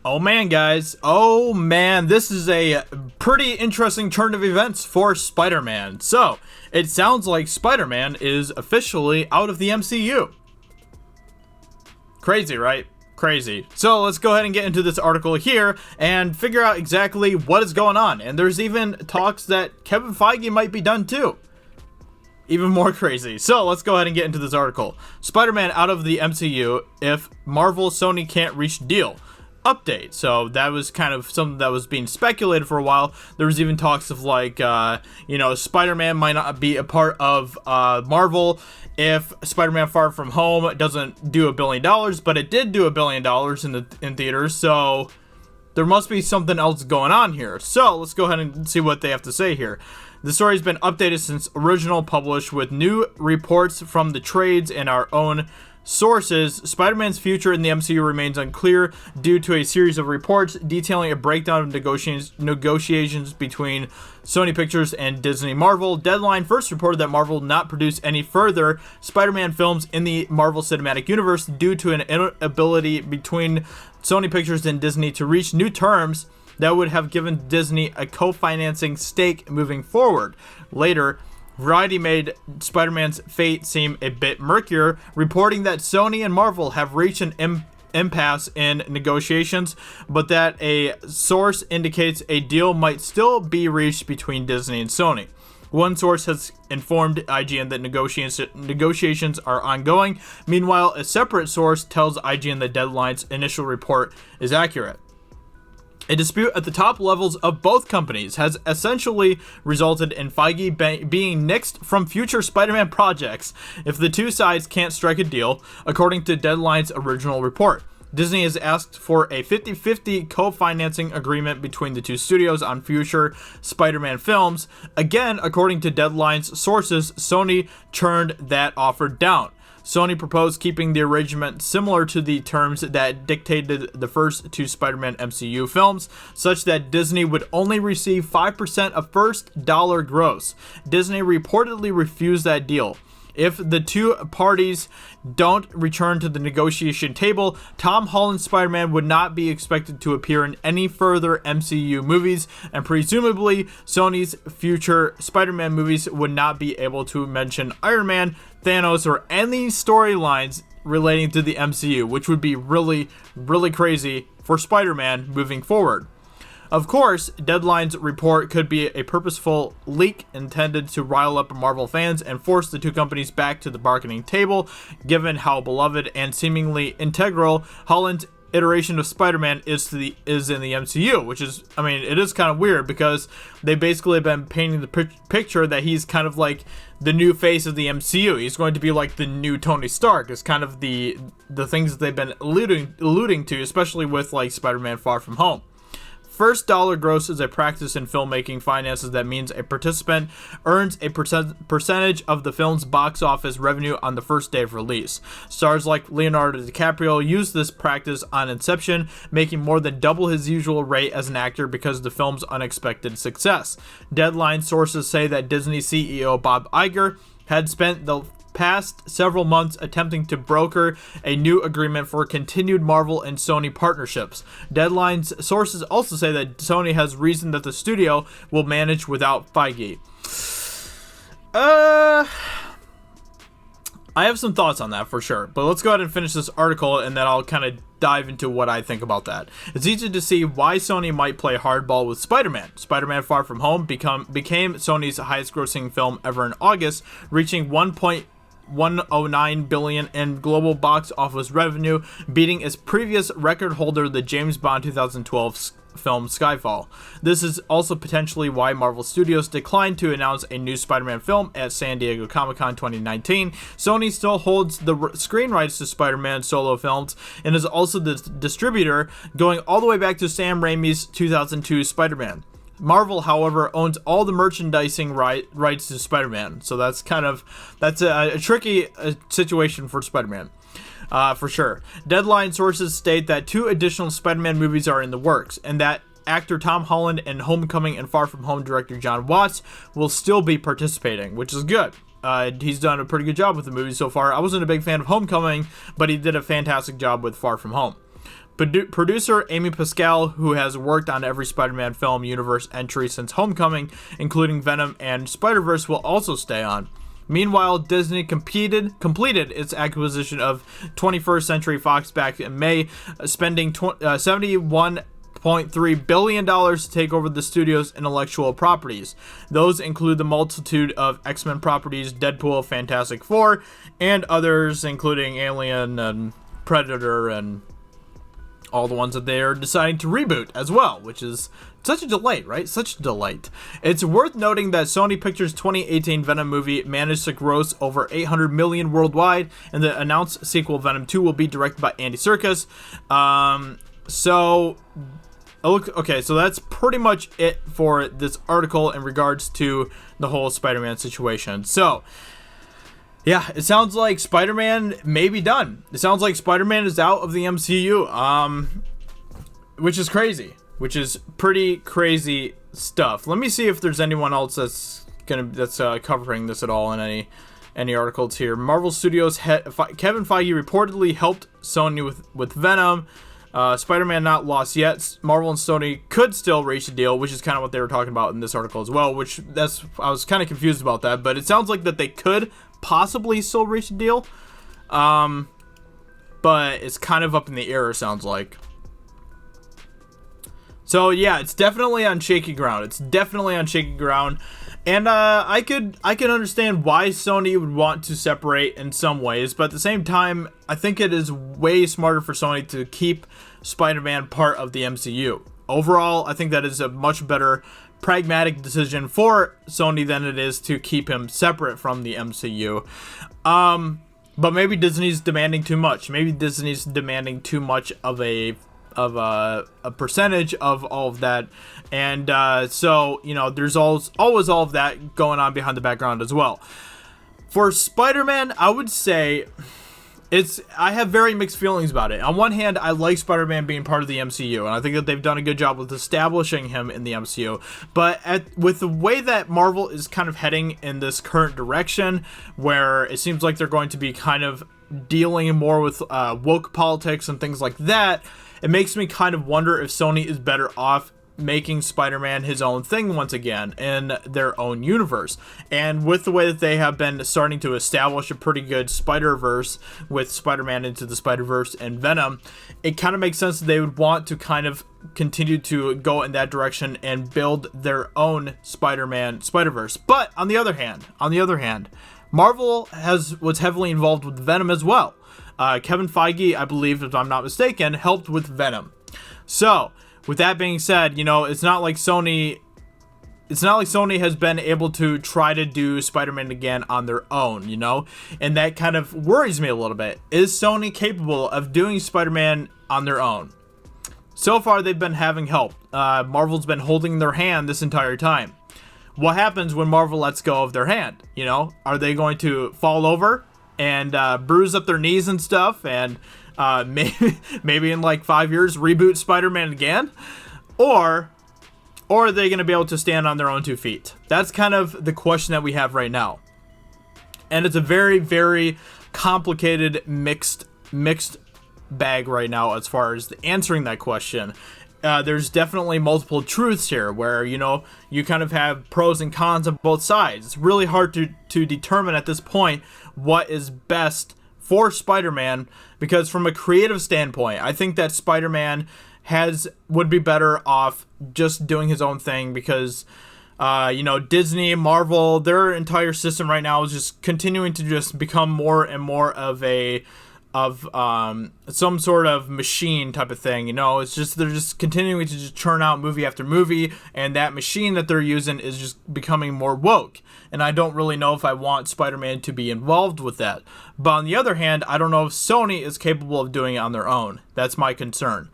Oh man, guys. Oh man, this is a pretty interesting turn of events for Spider-Man. So, it sounds like Spider-Man is officially out of the MCU. Crazy, right? Crazy. So, let's go ahead and get into this article here and figure out exactly what is going on. And there's even talks that Kevin Feige might be done too. Even more crazy. So, let's go ahead and get into this article. Spider-Man out of the MCU if Marvel Sony can't reach deal. Update. So that was kind of something that was being speculated for a while. There was even talks of like, Spider-Man might not be a part of Marvel if Spider-Man Far From Home doesn't do $1 billion, but it did do $1 billion in theaters. So there must be something else going on here. So let's go ahead and see what they have to say here. The story has been updated since original published with new reports from the trades and our own sources. Spider-Man's future in the MCU remains unclear due to a series of reports detailing a breakdown of negotiations between Sony Pictures and Disney Marvel. Deadline first reported that Marvel will not produce any further Spider-Man films in the Marvel Cinematic Universe due to an inability between Sony Pictures and Disney to reach new terms that would have given Disney a co-financing stake moving forward. Later, Variety made Spider-Man's fate seem a bit murkier, reporting that Sony and Marvel have reached an impasse in negotiations, but that a source indicates a deal might still be reached between Disney and Sony. One source has informed IGN that negotiations are ongoing. Meanwhile, a separate source tells IGN that Deadline's initial report is accurate. A dispute at the top levels of both companies has essentially resulted in Feige being nixed from future Spider-Man projects if the two sides can't strike a deal, according to Deadline's original report. Disney has asked for a 50-50 co-financing agreement between the two studios on future Spider-Man films. Again, according to Deadline's sources, Sony turned that offer down. Sony proposed keeping the arrangement similar to the terms that dictated the first two Spider-Man MCU films, such that Disney would only receive 5% of first dollar gross. Disney reportedly refused that deal. If the two parties don't return to the negotiation table, Tom Holland's Spider-Man would not be expected to appear in any further MCU movies, and presumably Sony's future Spider-Man movies would not be able to mention Iron Man, Thanos, or any storylines relating to the MCU, which would be really, really crazy for Spider-Man moving forward. Of course, Deadline's report could be a purposeful leak intended to rile up Marvel fans and force the two companies back to the bargaining table, given how beloved and seemingly integral Holland's iteration of Spider-Man is in the MCU, which is, it is kind of weird because they basically have been painting the picture that he's kind of like the new face of the MCU. He's going to be like the new Tony Stark. Is kind of the things that they've been alluding to, especially with like Spider-Man Far From Home. First dollar gross is a practice in filmmaking finances that means a participant earns a percentage of the film's box office revenue on the first day of release. Stars like Leonardo DiCaprio used this practice on Inception, making more than double his usual rate as an actor because of the film's unexpected success. Deadline sources say that Disney CEO Bob Iger had spent the past several months attempting to broker a new agreement for continued Marvel and Sony partnerships. Deadline's sources also say that Sony has reasoned that the studio will manage without Feige. I have some thoughts on that for sure, but let's go ahead and finish this article and then I'll kind of dive into what I think about that. It's easy to see why Sony might play hardball with Spider-Man. Spider-Man Far From Home became Sony's highest grossing film ever in August, reaching $1.109 billion in global box office revenue, beating its previous record holder, the James Bond 2012 film Skyfall. This is also potentially why Marvel Studios declined to announce a new Spider-Man film at San Diego Comic-Con 2019. Sony still holds the screen rights to Spider-Man solo films and is also the distributor, going all the way back to Sam Raimi's 2002 Spider-Man. Marvel, however, owns all the merchandising rights to Spider-Man, so that's a tricky situation for Spider-Man. For sure. Deadline sources state that 2 additional Spider-Man movies are in the works, and that actor Tom Holland and Homecoming and Far From Home director John Watts will still be participating, which is good. He's done a pretty good job with the movie so far. I wasn't a big fan of Homecoming, but he did a fantastic job with Far From Home. Producer Amy Pascal, who has worked on every Spider-Man film universe entry since Homecoming, including Venom and Spider-Verse, will also stay on. Meanwhile, Disney completed its acquisition of 21st Century Fox back in May, spending $71.3 billion to take over the studio's intellectual properties. Those include the multitude of X-Men properties, Deadpool, Fantastic Four, and others, including Alien and Predator and all the ones that they are deciding to reboot as well, which is such a delight, right? Such a delight. It's worth noting that Sony Pictures' 2018 Venom movie managed to gross over $800 million worldwide, and the announced sequel Venom 2 will be directed by Andy Serkis. So that's pretty much it for this article in regards to the whole Spider-Man situation. So, yeah, it sounds like Spider-Man may be done. It sounds like Spider-Man is out of the MCU, which is crazy, which is pretty crazy stuff. Let me see if there's anyone else that's covering this at all in any articles here. Marvel Studios head Kevin Feige reportedly helped Sony with Venom. Spider-Man not lost yet. Marvel and Sony could still reach a deal, which is kind of what they were talking about in this article as well, I was kind of confused about that, but it sounds like that they could possibly still reach a deal, but it's kind of up in the air, it sounds like. So yeah, it's definitely on shaky ground. And I can understand why Sony would want to separate in some ways, but at the same time, I think it is way smarter for Sony to keep Spider-Man part of the MCU. Overall, I think that is a much better pragmatic decision for Sony than it is to keep him separate from the MCU. But maybe Disney's demanding too much. Maybe Disney's demanding too much of a percentage of all of that, and so there's always all of that going on behind the background as well. For Spider-Man, I would say I have very mixed feelings about it. On one hand, I like Spider-Man being part of the MCU, and I think that they've done a good job with establishing him in the MCU. But with the way that Marvel is kind of heading in this current direction, where it seems like they're going to be kind of dealing more with woke politics and things like that, it makes me kind of wonder if Sony is better off making Spider-Man his own thing once again in their own universe. And with the way that they have been starting to establish a pretty good Spider-Verse with Spider-Man Into the Spider-Verse and Venom, it kind of makes sense that they would want to kind of continue to go in that direction and build their own Spider-Man Spider-Verse. But on the other hand, Marvel was heavily involved with Venom as well. Kevin Feige, I believe, if I'm not mistaken, helped with Venom. So, with that being said, it's not like Sony has been able to try to do Spider-Man again on their own, and that kind of worries me a little bit. Is Sony capable of doing Spider-Man on their own? So far, they've been having help. Marvel's been holding their hand this entire time. What happens when Marvel lets go of their hand? Are they going to fall over and bruise up their knees and stuff, and maybe in like 5 years reboot Spider-Man again? Or are they going to be able to stand on their own 2 feet? That's kind of the question that we have right now. And it's a very, very complicated, mixed bag right now as far as answering that question. There's definitely multiple truths here where, you kind of have pros and cons on both sides. It's really hard to determine at this point what is best for Spider-Man, because from a creative standpoint, I think that Spider-Man would be better off just doing his own thing, because Disney, Marvel, their entire system right now is just continuing to just become more and more of some sort of machine type of thing. It's just they're just continuing to just churn out movie after movie, and that machine that they're using is just becoming more woke. And I don't really know if I want Spider-Man to be involved with that. But on the other hand, I don't know if Sony is capable of doing it on their own. That's my concern.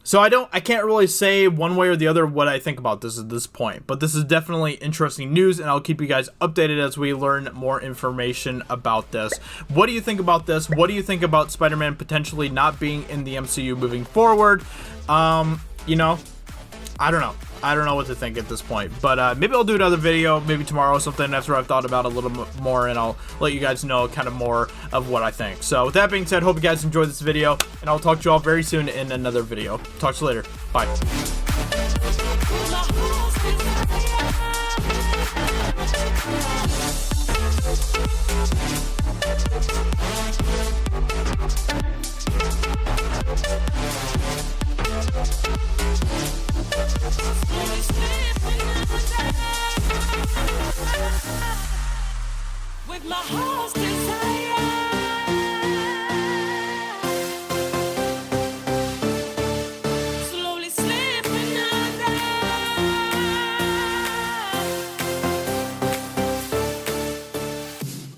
So I can't really say one way or the other what I think about this at this point, but this is definitely interesting news, and I'll keep you guys updated as we learn more information about this. What do you think about this? What do you think about Spider-Man potentially not being in the MCU moving forward? I don't know. I don't know what to think at this point. But maybe I'll do another video, maybe tomorrow or something, after I've thought about it a little more, and I'll let you guys know kind of more of what I think. So with that being said, hope you guys enjoyed this video, and I'll talk to you all very soon in another video. Talk to you later. Bye. With my heart's desire.